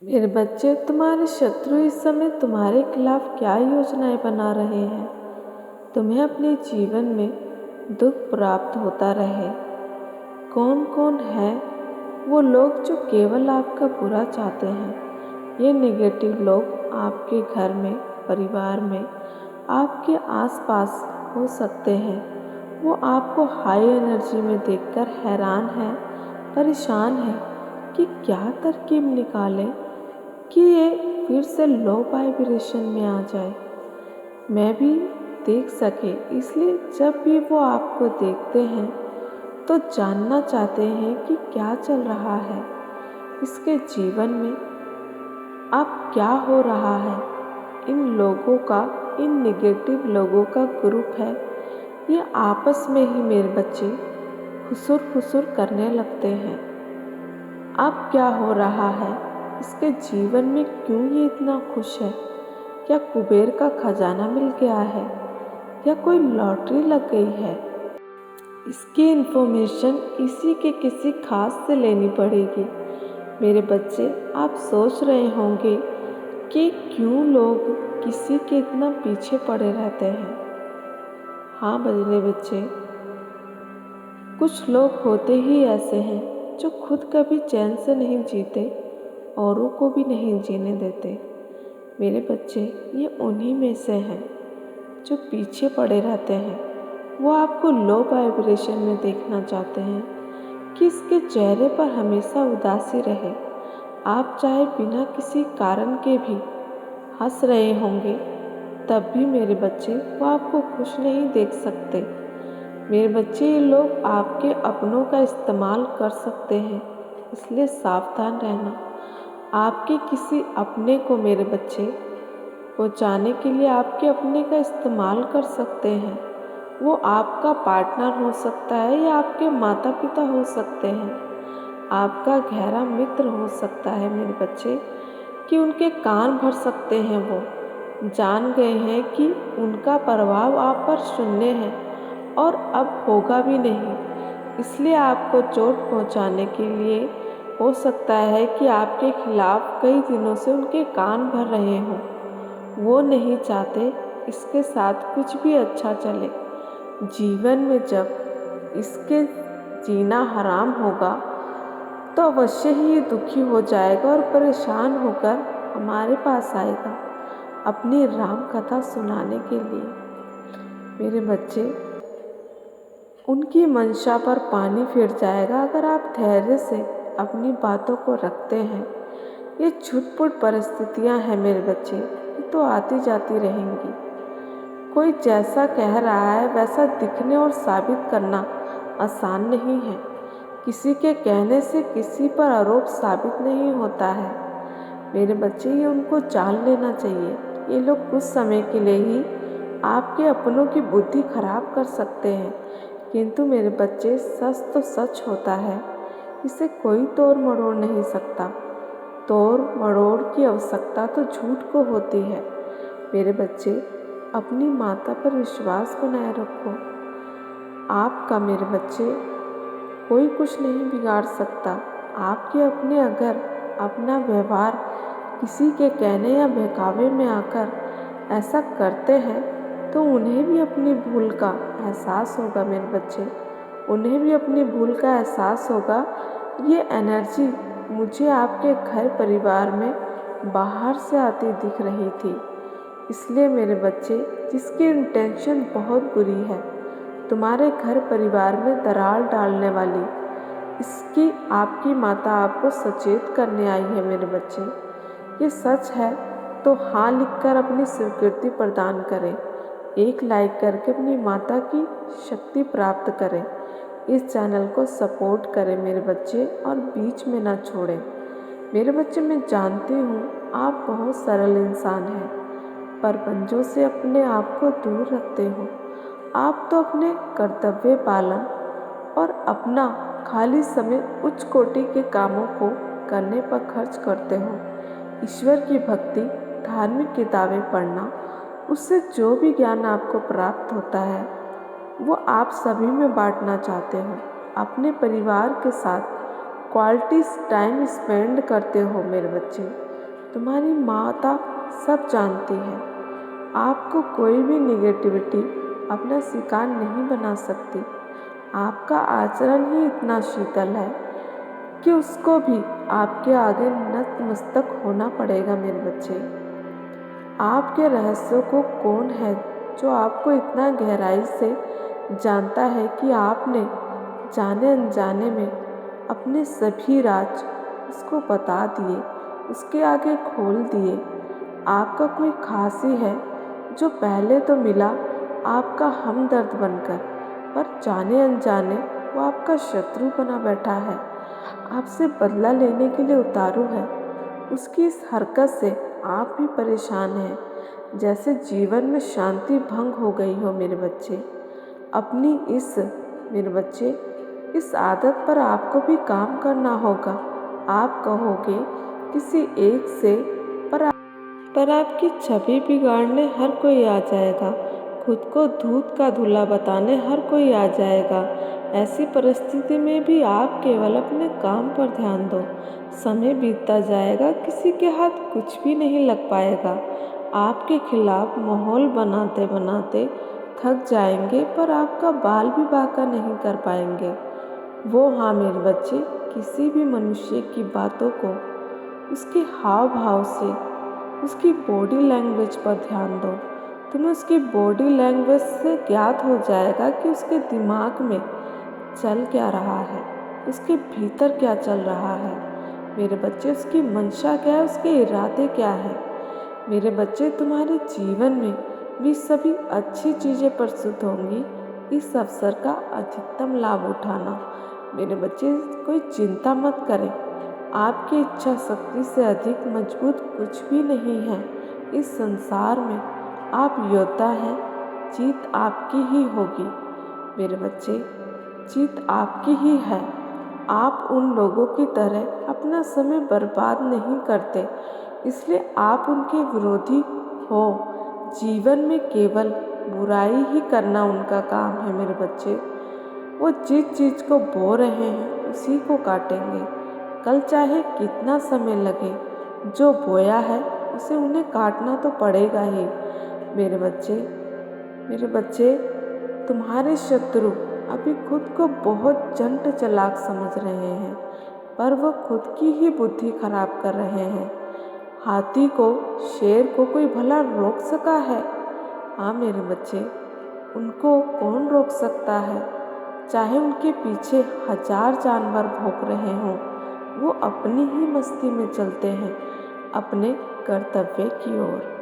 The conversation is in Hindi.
मेरे बच्चे, तुम्हारे शत्रु इस समय तुम्हारे खिलाफ क्या योजनाएं बना रहे हैं? तुम्हें अपने जीवन में दुख प्राप्त होता रहे। कौन कौन है वो लोग जो केवल आपका बुरा चाहते हैं? ये नेगेटिव लोग आपके घर में, परिवार में, आपके आसपास हो सकते हैं। वो आपको हाई एनर्जी में देखकर हैरान है, परेशान है कि क्या तरकीब निकालें कि ये फिर से लो वाइब्रेशन में आ जाए, मैं भी देख सके। इसलिए जब भी वो आपको देखते हैं तो जानना चाहते हैं कि क्या चल रहा है इसके जीवन में, अब क्या हो रहा है। इन लोगों का, इन निगेटिव लोगों का ग्रुप है, ये आपस में ही मेरे बच्चे खुसुर खुसुर करने लगते हैं। अब क्या हो रहा है इसके जीवन में, क्यों ये इतना खुश है? क्या कुबेर का खजाना मिल गया है या कोई लॉटरी लग गई है? इसकी इन्फॉर्मेशन इसी के किसी खास से लेनी पड़ेगी। मेरे बच्चे, आप सोच रहे होंगे कि क्यों लोग किसी के इतना पीछे पड़े रहते हैं। हाँ मेरे बच्चे, कुछ लोग होते ही ऐसे हैं जो खुद कभी चैन से नहीं जीते, औरों को भी नहीं जीने देते। मेरे बच्चे, ये उन्हीं में से हैं जो पीछे पड़े रहते हैं। वो आपको लो वाइब्रेशन में देखना चाहते हैं कि इसके चेहरे पर हमेशा उदासी रहे। आप चाहे बिना किसी कारण के भी हंस रहे होंगे, तब भी मेरे बच्चे वो आपको खुश नहीं देख सकते। मेरे बच्चे, ये लोग आपके अपनों का इस्तेमाल कर सकते हैं, इसलिए सावधान रहना। आपके किसी अपने को मेरे बच्चे पहुँचाने के लिए आपके अपने का इस्तेमाल कर सकते हैं। वो आपका पार्टनर हो सकता है या आपके माता पिता हो सकते हैं, आपका गहरा मित्र हो सकता है मेरे बच्चे, कि उनके कान भर सकते हैं। वो जान गए हैं कि उनका प्रभाव आप पर शून्य है और अब होगा भी नहीं, इसलिए आपको चोट पहुंचाने के लिए हो सकता है कि आपके खिलाफ कई दिनों से उनके कान भर रहे हों। वो नहीं चाहते इसके साथ कुछ भी अच्छा चले। जीवन में जब इसके जीना हराम होगा तो अवश्य ही ये दुखी हो जाएगा और परेशान होकर हमारे पास आएगा अपनी राम कथा सुनाने के लिए। मेरे बच्चे, उनकी मंशा पर पानी फिर जाएगा अगर आप धैर्य से अपनी बातों को रखते हैं। ये छुटपुट परिस्थितियां हैं मेरे बच्चे, ये तो आती जाती रहेंगी। कोई जैसा कह रहा है वैसा दिखने और साबित करना आसान नहीं है। किसी के कहने से किसी पर आरोप साबित नहीं होता है मेरे बच्चे, ये उनको जान लेना चाहिए। ये लोग कुछ समय के लिए ही आपके अपनों की बुद्धि खराब कर सकते हैं, किंतु मेरे बच्चे सच तो सच होता है, इसे कोई तोड़ मरोड़ नहीं सकता। तोड़ मरोड़ की आवश्यकता तो झूठ को होती है। मेरे बच्चे, अपनी माता पर विश्वास बनाए रखो। आपका मेरे बच्चे कोई कुछ नहीं बिगाड़ सकता। आपके अपने अगर अपना व्यवहार किसी के कहने या बहकावे में आकर ऐसा करते हैं तो उन्हें भी अपनी भूल का एहसास होगा मेरे बच्चे, उन्हें भी अपनी भूल का एहसास होगा। ये एनर्जी मुझे आपके घर परिवार में बाहर से आती दिख रही थी, इसलिए मेरे बच्चे, जिसकी इंटेंशन बहुत बुरी है, तुम्हारे घर परिवार में दरार डालने वाली, इसकी आपकी माता आपको सचेत करने आई है मेरे बच्चे। ये सच है तो हाँ लिखकर अपनी स्वीकृति प्रदान करें। एक लाइक करके अपनी माता की शक्ति प्राप्त करें। इस चैनल को सपोर्ट करें मेरे बच्चे और बीच में ना छोड़ें। मेरे बच्चे, मैं जानती हूँ आप बहुत सरल इंसान हैं, पर पंजों से अपने आप को दूर रखते हो। आप तो अपने कर्तव्य पालन और अपना खाली समय उच्च कोटि के कामों को करने पर खर्च करते हो। ईश्वर की भक्ति, धार्मिक किताबें पढ़ना, उससे जो भी ज्ञान आपको प्राप्त होता है वो आप सभी में बांटना चाहते हो। अपने परिवार के साथ क्वालिटी टाइम स्पेंड करते हो मेरे बच्चे। तुम्हारी माता सब जानती है। आपको कोई भी निगेटिविटी अपना शिकार नहीं बना सकती। आपका आचरण ही इतना शीतल है कि उसको भी आपके आगे नतमस्तक होना पड़ेगा मेरे बच्चे। आपके रहस्यों को कौन है जो आपको इतना गहराई से जानता है कि आपने जाने अनजाने में अपने सभी राज उसको बता दिए, उसके आगे खोल दिए। आपका कोई खास ही है जो पहले तो मिला आपका हमदर्द बनकर, पर जाने अनजाने वो आपका शत्रु बना बैठा है, आपसे बदला लेने के लिए उतारू है। उसकी इस हरकत से आप भी परेशान हैं, जैसे जीवन में शांति भंग हो गई हो मेरे बच्चे। अपनी मेरे बच्चे इस आदत पर आपको भी काम करना होगा। आप कहोगे किसी एक से, पर आपकी छवि बिगाड़ने हर कोई आ जाएगा, खुद को दूध का धुला बताने हर कोई आ जाएगा। ऐसी परिस्थिति में भी आप केवल अपने काम पर ध्यान दो। समय बीतता जाएगा, किसी के हाथ कुछ भी नहीं लग पाएगा। आपके खिलाफ माहौल बनाते बनाते थक जाएंगे, पर आपका बाल भी बांका नहीं कर पाएंगे। वो हाँ मेरे बच्चे, किसी भी मनुष्य की बातों को उसके हाव भाव से, उसकी बॉडी लैंग्वेज पर ध्यान दो। तुम्हें उसकी बॉडी लैंग्वेज से ज्ञात हो जाएगा कि उसके दिमाग में चल क्या रहा है, उसके भीतर क्या चल रहा है। मेरे बच्चे, उसकी मंशा क्या है, उसके इरादे क्या है। मेरे बच्चे, तुम्हारे जीवन में भी सभी अच्छी चीज़ें प्रस्तुत होंगी। इस अवसर का अधिकतम लाभ उठाना। मेरे बच्चे, कोई चिंता मत करें, आपकी इच्छा शक्ति से अधिक मजबूत कुछ भी नहीं है इस संसार में। आप योद्धा हैं, जीत आपकी ही होगी मेरे बच्चे, जीत आपकी ही है। आप उन लोगों की तरह अपना समय बर्बाद नहीं करते, इसलिए आप उनके विरोधी हो। जीवन में केवल बुराई ही करना उनका काम है मेरे बच्चे। वो जिस चीज़ को बो रहे हैं उसी को काटेंगे, कल चाहे कितना समय लगे। जो बोया है उसे उन्हें काटना तो पड़ेगा ही मेरे बच्चे। तुम्हारे शत्रु अभी खुद को बहुत जंट चालाक समझ रहे हैं, पर वो खुद की ही बुद्धि खराब कर रहे हैं। हाथी को, शेर को कोई भला रोक सका है? हाँ मेरे बच्चे, उनको कौन रोक सकता है? चाहे उनके पीछे 1000 जानवर भौंक रहे हों, वो अपनी ही मस्ती में चलते हैं, अपने कर्तव्य की ओर।